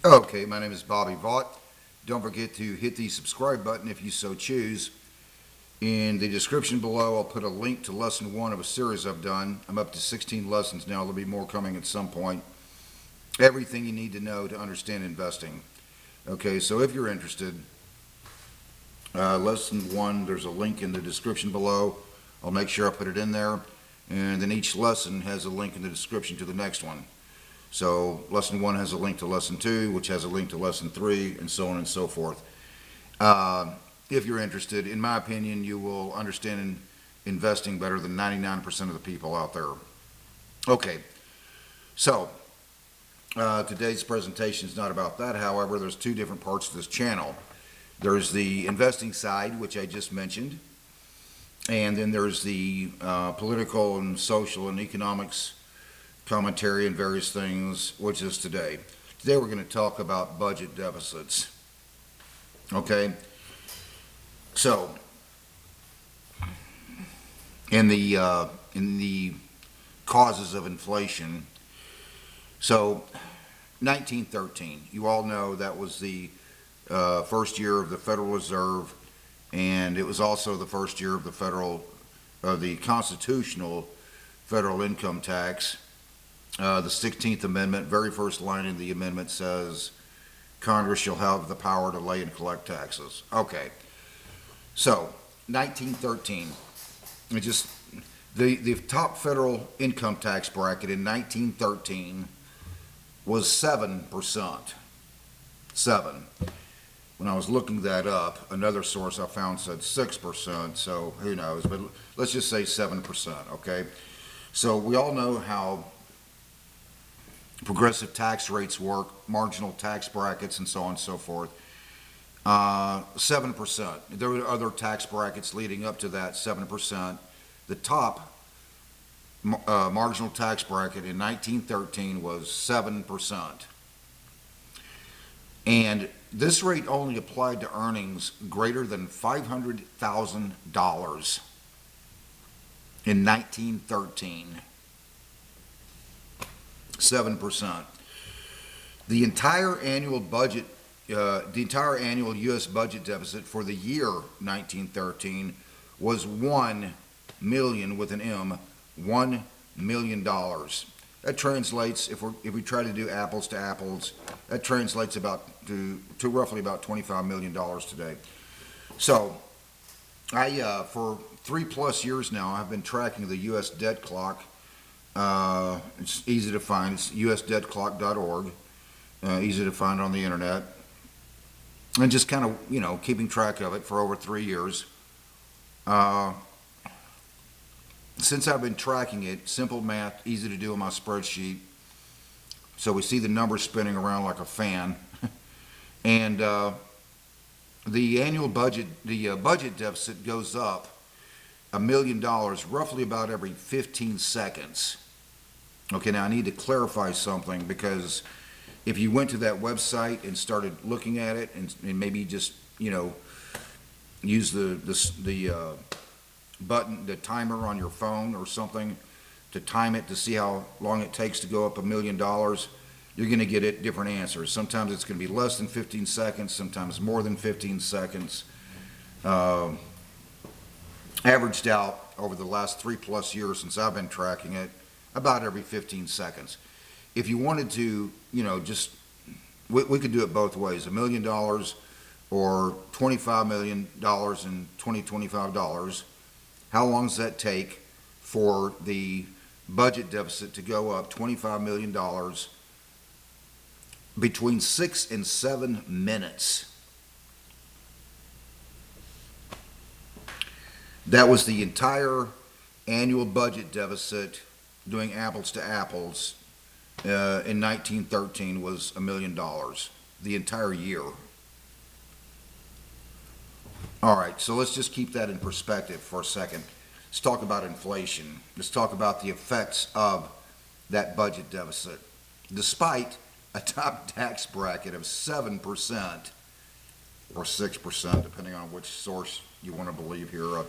Okay, my name is Bobby Vaught. Don't forget to hit the subscribe button if you so choose. In the description below, I'll put a link to lesson 1 of a series I've done. I'm up to 16 lessons now. There'll be more coming at some point. Everything you need to know to understand investing. Okay, so if you're interested, lesson 1, there's a link in the description below. I'll make sure I put it in there. And then each lesson has a link in the description to the next one. So lesson 1 has a link to lesson 2, which has a link to lesson 3, and so on and so forth. If you're interested, in my opinion, you will understand investing better than 99% of the people out there. Okay, so today's presentation is not about that. However, there's two different parts to this channel. There's the investing side, which I just mentioned, and then there's the political and social and economics commentary and various things, which is today. Today we're going to talk about budget deficits. Okay, so in the causes of inflation, so 1913, you all know that was the first year of the Federal Reserve, and it was also the first year of the constitutional federal income tax. The 16th Amendment, very first line in the amendment says, Congress shall have the power to lay and collect taxes. Okay, so 1913, the top federal income tax bracket in 1913 was 7%. 7. When I was looking that up, another source I found said 6%, so who knows, but let's just say 7%, okay? So we all know how progressive tax rates work, marginal tax brackets, and so on and so forth. 7%. There were other tax brackets leading up to that 7%. The top marginal tax bracket in 1913 was 7%. And this rate only applied to earnings greater than $500,000 in 1913. 7%. The entire annual U.S. budget deficit for the year 1913 was $1 million with an M, $1 million. That translates, if we try to do apples to apples, that translates to roughly about $25 million today. So, for 3+ years now, I've been tracking the U.S. debt clock. It's easy to find. It's usdebtclock.org. Easy to find on the internet. And just kind of, keeping track of it for over 3 years. Since I've been tracking it, simple math, easy to do on my spreadsheet. So we see the numbers spinning around like a fan. And the annual budget, budget deficit goes up $1 million roughly about every 15 seconds. Okay, now I need to clarify something, because if you went to that website and started looking at it and maybe just, use the button, the timer on your phone or something to time it to see how long it takes to go up $1 million, you're going to get different answers. Sometimes it's going to be less than 15 seconds, sometimes more than 15 seconds. Averaged out over the last 3+ years since I've been tracking it, about every 15 seconds. If you wanted to, we could do it both ways, $1 million or $25 million in 2025 dollars. How long does that take for the budget deficit to go up $25 million between 6 and 7 minutes? That was the entire annual budget deficit, doing apples to apples, in 1913 was $1 million, the entire year. All right, so let's just keep that in perspective for a second. Let's talk about inflation. Let's talk about the effects of that budget deficit. Despite a top tax bracket of 7% or 6%, depending on which source you want to believe here,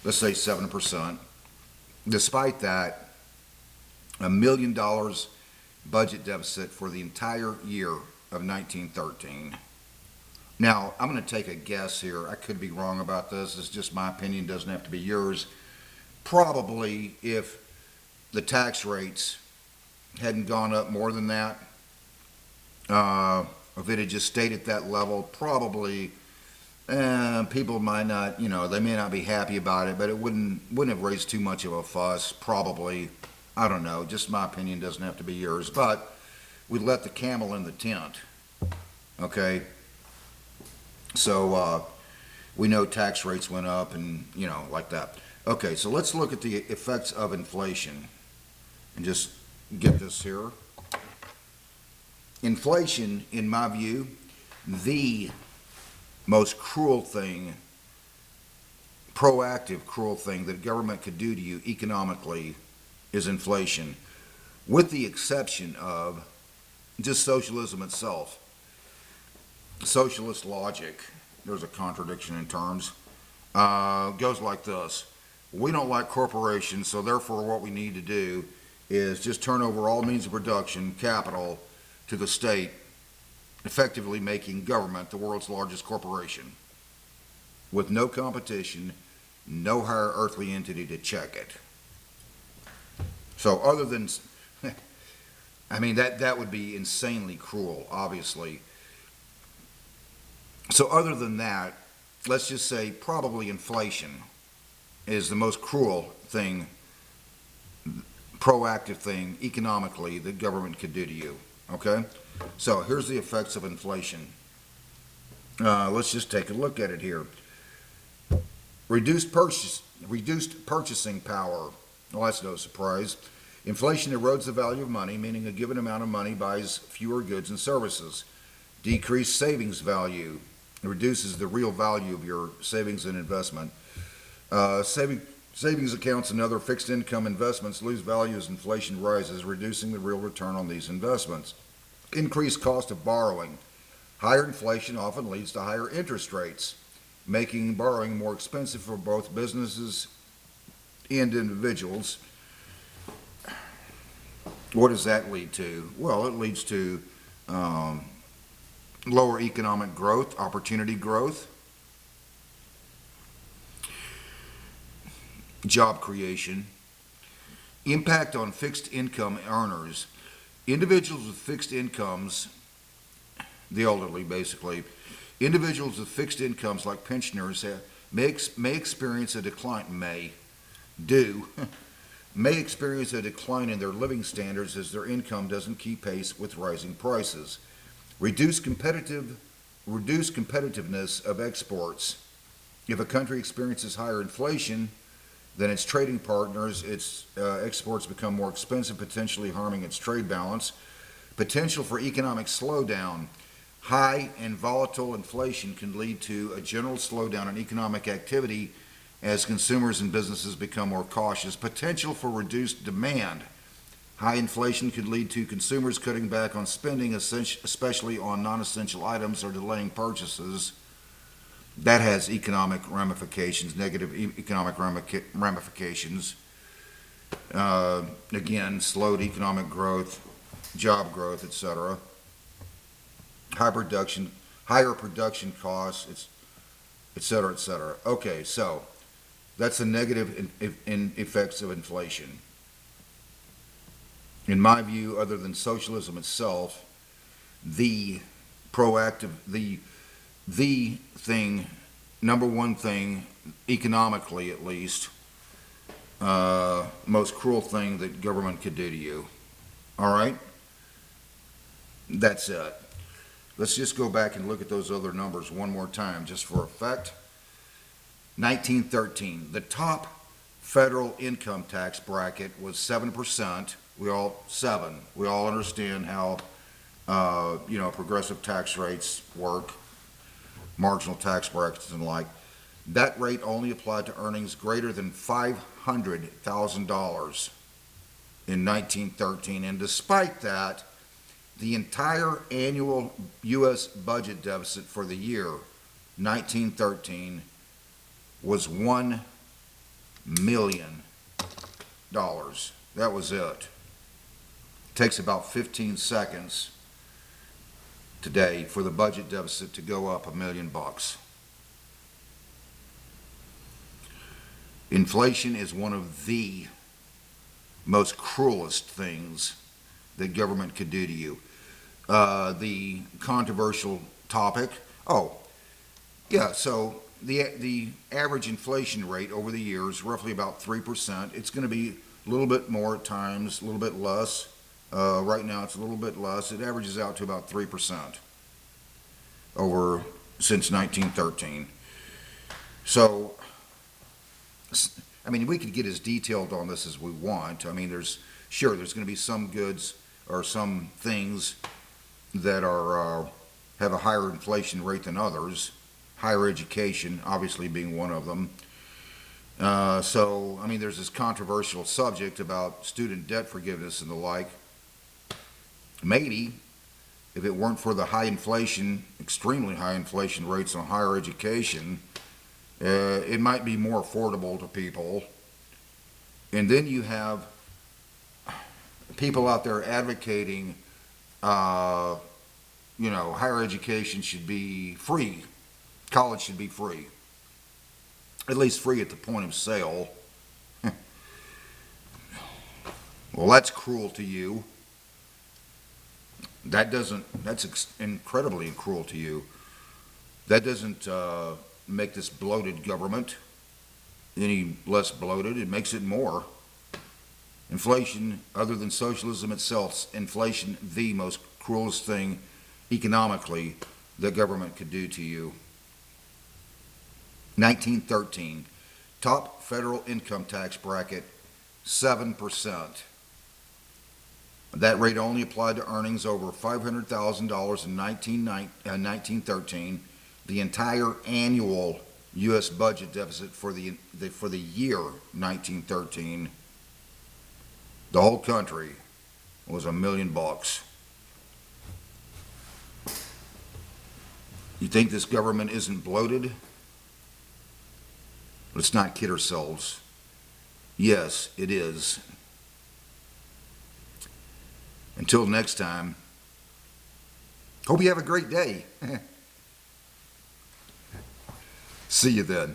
let's say 7%. Despite that, $1 million budget deficit for the entire year of 1913. Now, I'm going to take a guess here. I could be wrong about this. It's just my opinion. Doesn't have to be yours. Probably if the tax rates hadn't gone up more than that, if it had just stayed at that level, probably people might not, they may not be happy about it, but it wouldn't have raised too much of a fuss. Probably, I don't know. Just my opinion. Doesn't have to be yours. But we let the camel in the tent. Okay. So we know tax rates went up and, like that. Okay, so let's look at the effects of inflation and just get this here. Inflation, in my view, the most cruel thing, proactive cruel thing that government could do to you economically is inflation, with the exception of just socialism itself. Socialist logic, there's a contradiction in terms, goes like this. We don't like corporations, so therefore what we need to do is just turn over all means of production, capital, to the state, effectively making government the world's largest corporation, with no competition, no higher earthly entity to check it. So other than, I mean, that would be insanely cruel, obviously. So other than that, let's just say probably inflation is the most cruel thing, proactive thing economically that government could do to you. Okay? So here's the effects of inflation. Let's just take a look at it here. Reduced purchasing power. Well, that's no surprise. Inflation erodes the value of money, meaning a given amount of money buys fewer goods and services. Decreased savings value. It reduces the real value of your savings and investment. Savings accounts and other fixed income investments lose value as inflation rises, reducing the real return on these investments. Increased cost of borrowing. Higher inflation often leads to higher interest rates, making borrowing more expensive for both businesses and individuals. What does that lead to? Well, it leads to lower economic growth, opportunity growth, job creation, impact on fixed income earners. Individuals with fixed incomes, the elderly basically, individuals with fixed incomes like pensioners may experience a decline, may experience a decline in their living standards as their income doesn't keep pace with rising prices. Reduce competitiveness of exports. If a country experiences higher inflation than its trading partners, its exports become more expensive, potentially harming its trade balance. Potential for economic slowdown. High and volatile inflation can lead to a general slowdown in economic activity as consumers and businesses become more cautious. Potential for reduced demand. High inflation could lead to consumers cutting back on spending, especially on non-essential items, or delaying purchases. That has economic ramifications, negative economic ramifications. Again, slowed economic growth, job growth, etc. Higher production costs, etc., etc. Okay, so that's the negative effects of inflation. In my view, other than socialism itself, the thing, number one thing, economically at least, most cruel thing that government could do to you. All right? That's it. Let's just go back and look at those other numbers one more time, just for effect. 1913, the top federal income tax bracket was 7%. We all understand how progressive tax rates work, marginal tax brackets and like. That rate only applied to earnings greater than $500,000 in 1913, and despite that, the entire annual U.S. budget deficit for the year 1913 was $1 million. That was it. Takes about 15 seconds today for the budget deficit to go up $1 million. Inflation is one of the most cruelest things that government could do to you. The controversial topic, so the average inflation rate over the years, roughly about 3%. It's going to be a little bit more at times, a little bit less. Right now it's a little bit less. It averages out to about 3% since 1913. So, I mean, we could get as detailed on this as we want. I mean, there's going to be some goods or some things that have a higher inflation rate than others. Higher education, obviously, being one of them. So, I mean, there's this controversial subject about student debt forgiveness and the like. Maybe, if it weren't for the high inflation, extremely high inflation rates on higher education, it might be more affordable to people. And then you have people out there advocating, higher education should be free. College should be free. At least free at the point of sale. Well, that's cruel to you. That's incredibly cruel to you. That doesn't make this bloated government any less bloated. It makes it more. Inflation, other than socialism itself, inflation, the most cruelest thing economically that government could do to you. 1913, top federal income tax bracket, 7%. That rate only applied to earnings over $500,000 in 1913. The entire annual U.S. budget deficit for the year 1913, the whole country, was $1 million. You think this government isn't bloated? Let's not kid ourselves. Yes, it is. Until next time, hope you have a great day. See you then.